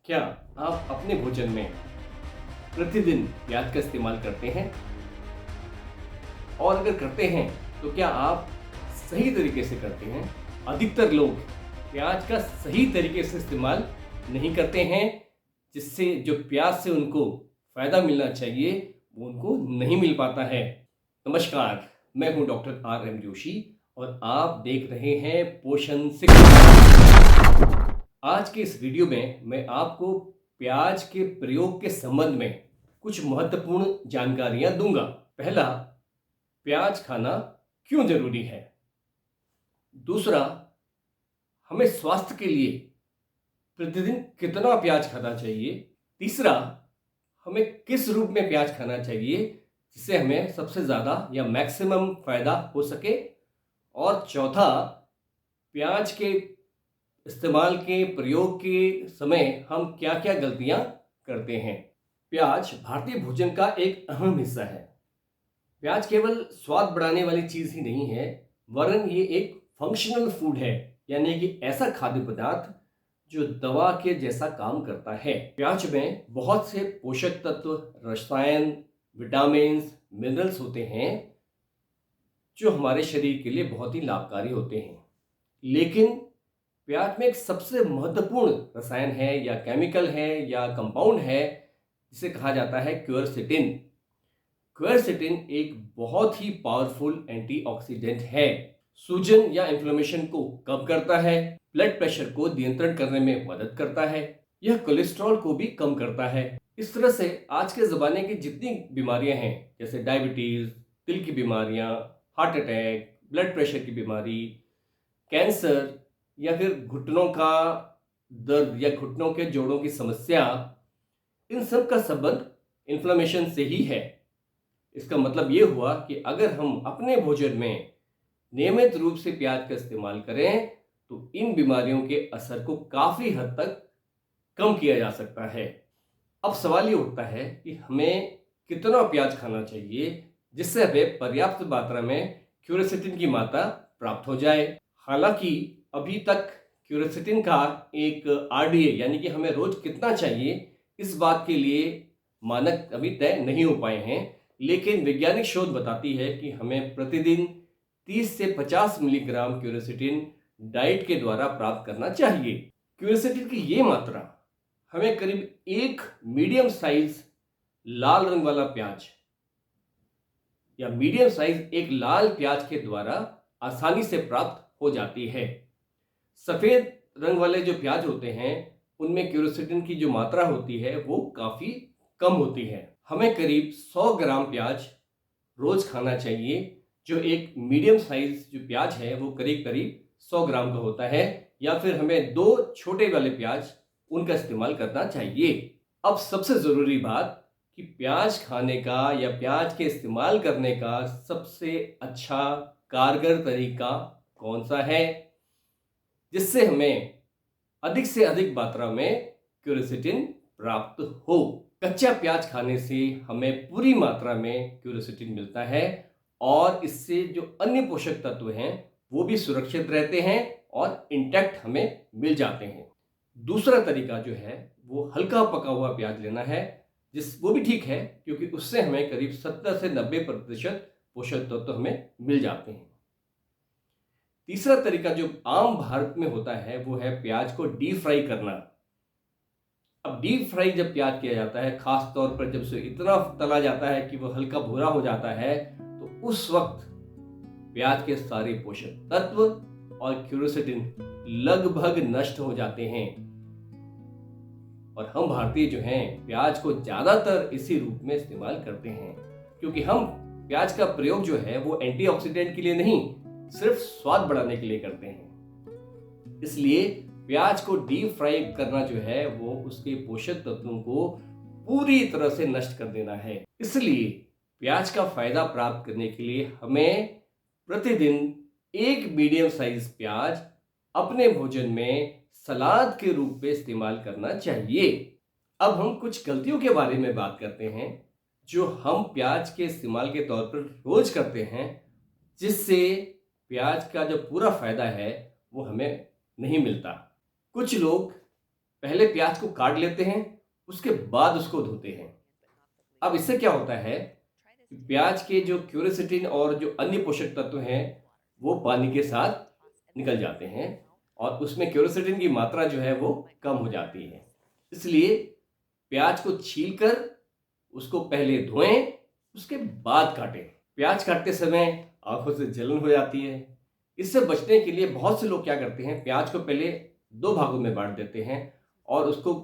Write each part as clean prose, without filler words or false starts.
क्या आप अपने भोजन में प्रतिदिन प्याज का इस्तेमाल करते हैं? और अगर करते हैं तो क्या आप सही तरीके से करते हैं? अधिकतर लोग प्याज का सही तरीके से इस्तेमाल नहीं करते हैं, जिससे जो प्याज से उनको फ़ायदा मिलना चाहिए वो उनको नहीं मिल पाता है। नमस्कार, मैं हूं डॉक्टर आर एम जोशी और आप देख रहे हैं पोषण शिक्षा। आज के इस वीडियो में मैं आपको प्याज के प्रयोग के संबंध में कुछ महत्वपूर्ण जानकारियां दूंगा। पहला, प्याज खाना क्यों जरूरी है। दूसरा, हमें स्वास्थ्य के लिए प्रतिदिन कितना प्याज खाना चाहिए। तीसरा, हमें किस रूप में प्याज खाना चाहिए जिससे हमें सबसे ज़्यादा या मैक्सिमम फायदा हो सके। और चौथा, प्याज के इस्तेमाल के प्रयोग के समय हम क्या क्या गलतियां करते हैं। प्याज भारतीय भोजन का एक अहम हिस्सा है। प्याज केवल स्वाद बढ़ाने वाली चीज ही नहीं है, वरन ये एक फंक्शनल फूड है, यानी कि ऐसा खाद्य पदार्थ जो दवा के जैसा काम करता है। प्याज में बहुत से पोषक तत्व, रसायन, विटामिन, मिनरल्स होते हैं जो हमारे शरीर के लिए बहुत ही लाभकारी होते हैं। लेकिन प्याज में एक सबसे महत्वपूर्ण रसायन है या केमिकल है या कंपाउंड है जिसे कहा जाता है क्वेरसेटिन। क्वेरसेटिन एक बहुत ही पावरफुल एंटीऑक्सीडेंट है। सूजन या इन्फ्लेमेशन को कम करता है, ब्लड प्रेशर को नियंत्रण करने में मदद करता है, यह कोलेस्ट्रॉल को भी कम करता है। इस तरह से आज के ज़माने की जितनी बीमारियां हैं, जैसे डायबिटीज़, दिल की बीमारियां, हार्ट अटैक, ब्लड प्रेशर की बीमारी, कैंसर या फिर घुटनों का दर्द या घुटनों के जोड़ों की समस्या, इन सब का संबंध इन्फ्लेमेशन से ही है। इसका मतलब ये हुआ कि अगर हम अपने भोजन में नियमित रूप से प्याज का इस्तेमाल करें तो इन बीमारियों के असर को काफ़ी हद तक कम किया जा सकता है। अब सवाल ये उठता है कि हमें कितना प्याज खाना चाहिए जिससे हमें पर्याप्त मात्रा में क्वेरसेटिन की मात्रा प्राप्त हो जाए। हालांकि अभी तक क्वेरसेटिन का एक आरडीए यानी कि हमें रोज कितना चाहिए, इस बात के लिए मानक अभी तय नहीं हो पाए हैं। लेकिन वैज्ञानिक शोध बताती है कि हमें प्रतिदिन 30 से 50 मिलीग्राम क्वेरसेटिन डाइट के द्वारा प्राप्त करना चाहिए। क्वेरसेटिन की ये मात्रा हमें करीब एक मीडियम साइज लाल रंग वाला प्याज या मीडियम साइज एक लाल प्याज के द्वारा आसानी से प्राप्त हो जाती है। सफेद रंग वाले जो प्याज होते हैं उनमें क्वेरसेटिन की जो मात्रा होती है वो काफी कम होती है। हमें करीब 100 ग्राम प्याज रोज खाना चाहिए। जो एक मीडियम साइज जो प्याज है वो करीब करीब 100 ग्राम का होता है, या फिर हमें 2 छोटे वाले प्याज उनका इस्तेमाल करना चाहिए। अब सबसे जरूरी बात कि प्याज खाने का या प्याज के इस्तेमाल करने का सबसे अच्छा कारगर तरीका कौन सा है जिससे हमें अधिक से अधिक मात्रा में क्वेरसेटिन प्राप्त हो। कच्चा प्याज खाने से हमें पूरी मात्रा में क्वेरसेटिन मिलता है और इससे जो अन्य पोषक तत्व हैं वो भी सुरक्षित रहते हैं और इंटैक्ट हमें मिल जाते हैं। दूसरा तरीका जो है वो हल्का पका हुआ प्याज लेना है, वो भी ठीक है क्योंकि उससे हमें करीब 70 से 90% पोषक तत्व हमें मिल जाते हैं। तीसरा तरीका जो आम भारत में होता है वो है प्याज को डीप फ्राई करना। अब डीप फ्राई जब प्याज किया जाता है, खास तौर पर जब उसे इतना तला जाता है कि वो हल्का भूरा हो जाता है, तो उस वक्त प्याज के सारे पोषक तत्व और क्वेरसेटिन लगभग नष्ट हो जाते हैं। और हम भारतीय जो हैं प्याज को ज्यादातर इसी रूप में इस्तेमाल करते हैं क्योंकि हम प्याज का प्रयोग जो है वो एंटीऑक्सीडेंट के लिए नहीं, सिर्फ स्वाद बढ़ाने के लिए करते हैं। इसलिए प्याज को डीप फ्राई करना जो है वो उसके पोषक तत्वों को पूरी तरह से नष्ट कर देना है। इसलिए प्याज का फायदा प्राप्त करने के लिए हमें प्रतिदिन एक मीडियम साइज प्याज अपने भोजन में सलाद के रूप में इस्तेमाल करना चाहिए। अब हम कुछ गलतियों के बारे में बात करते हैं जो हम प्याज के इस्तेमाल के तौर पर रोज करते हैं, जिससे प्याज का जो पूरा फायदा है वो हमें नहीं मिलता। कुछ लोग पहले प्याज को काट लेते हैं, उसके बाद उसको धोते हैं। अब इससे क्या होता है कि प्याज के जो क्यूरसेटिन और जो अन्य पोषक तत्व हैं वो पानी के साथ निकल जाते हैं और उसमें क्यूरसेटिन की मात्रा जो है वो कम हो जाती है। इसलिए प्याज को छीलकर उसको पहले धोएं, उसके बाद काटें। प्याज काटते समय आंखों से जलन हो जाती है। इससे बचने के लिए बहुत से लोग क्या करते हैं, प्याज को पहले 2 भागों में बांट देते हैं और उसको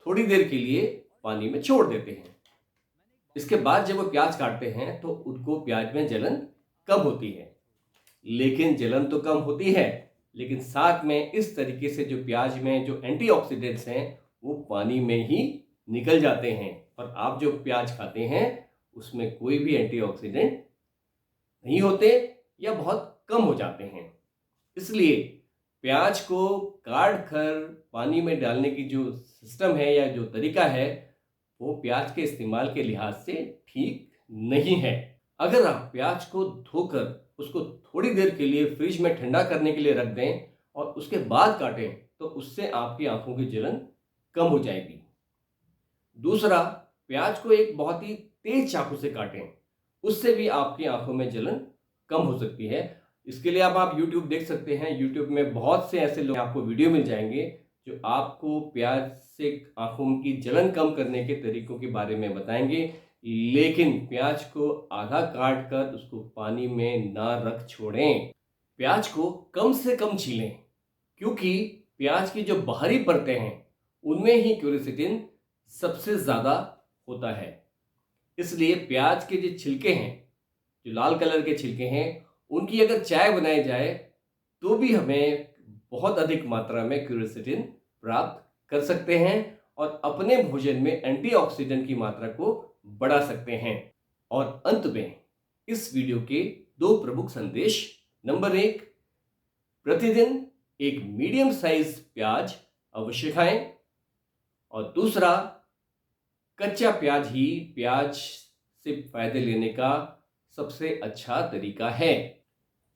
थोड़ी देर के लिए पानी में छोड़ देते हैं। इसके बाद जब वो प्याज काटते हैं तो उनको प्याज में जलन कम होती है। लेकिन जलन तो कम होती है, लेकिन साथ में इस तरीके से जो प्याज में जो एंटीऑक्सीडेंट्स हैं वो पानी में ही निकल जाते हैं और आप जो प्याज खाते हैं उसमें कोई भी एंटीऑक्सीडेंट नहीं होते या बहुत कम हो जाते हैं। इसलिए प्याज को काट कर पानी में डालने की जो सिस्टम है या जो तरीका है वो प्याज के इस्तेमाल के लिहाज से ठीक नहीं है। अगर आप प्याज को धोकर उसको थोड़ी देर के लिए फ्रिज में ठंडा करने के लिए रख दें और उसके बाद काटें तो उससे आपकी आंखों की जलन कम हो जाएगी। दूसरा, प्याज को एक बहुत ही तेज चाकू से काटें, उससे भी आपकी आंखों में जलन कम हो सकती है। इसके लिए आप YouTube देख सकते हैं। YouTube में बहुत से ऐसे लोग आपको वीडियो मिल जाएंगे जो आपको प्याज से आंखों की जलन कम करने के तरीकों के बारे में बताएंगे। लेकिन प्याज को आधा काट कर उसको पानी में ना रख छोड़ें। प्याज को कम से कम छीलें क्योंकि प्याज की जो बाहरी परतें हैं उनमें ही क्यूरसेटिन सबसे ज़्यादा होता है। इसलिए प्याज के जो छिलके हैं, जो लाल कलर के छिलके हैं, उनकी अगर चाय बनाई जाए तो भी हमें बहुत अधिक मात्रा में क्यूरसेटिन प्राप्त कर सकते हैं और अपने भोजन में एंटीऑक्सीडेंट की मात्रा को बढ़ा सकते हैं। और अंत में इस वीडियो के 2 प्रमुख संदेश। नंबर 1, प्रतिदिन एक मीडियम साइज प्याज अवश्य खाएं और दूसरा, कच्चा प्याज ही प्याज से फायदे लेने का सबसे अच्छा तरीका है।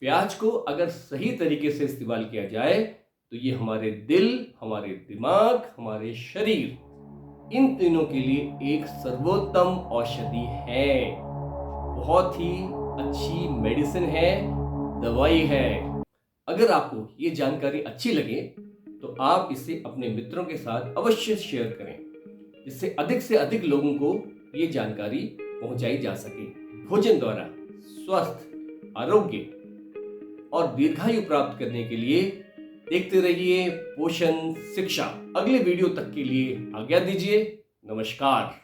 प्याज को अगर सही तरीके से इस्तेमाल किया जाए तो ये हमारे दिल, हमारे दिमाग, हमारे शरीर, इन तीनों के लिए एक सर्वोत्तम औषधि है। बहुत ही अच्छी मेडिसिन है, दवाई है। अगर आपको ये जानकारी अच्छी लगे तो आप इसे अपने मित्रों के साथ अवश्य शेयर करें, जिससे अधिक से अधिक लोगों को ये जानकारी पहुंचाई जा सके। भोजन द्वारा स्वस्थ, आरोग्य और दीर्घायु प्राप्त करने के लिए देखते रहिए पोषण शिक्षा। अगले वीडियो तक के लिए आज्ञा दीजिए। नमस्कार।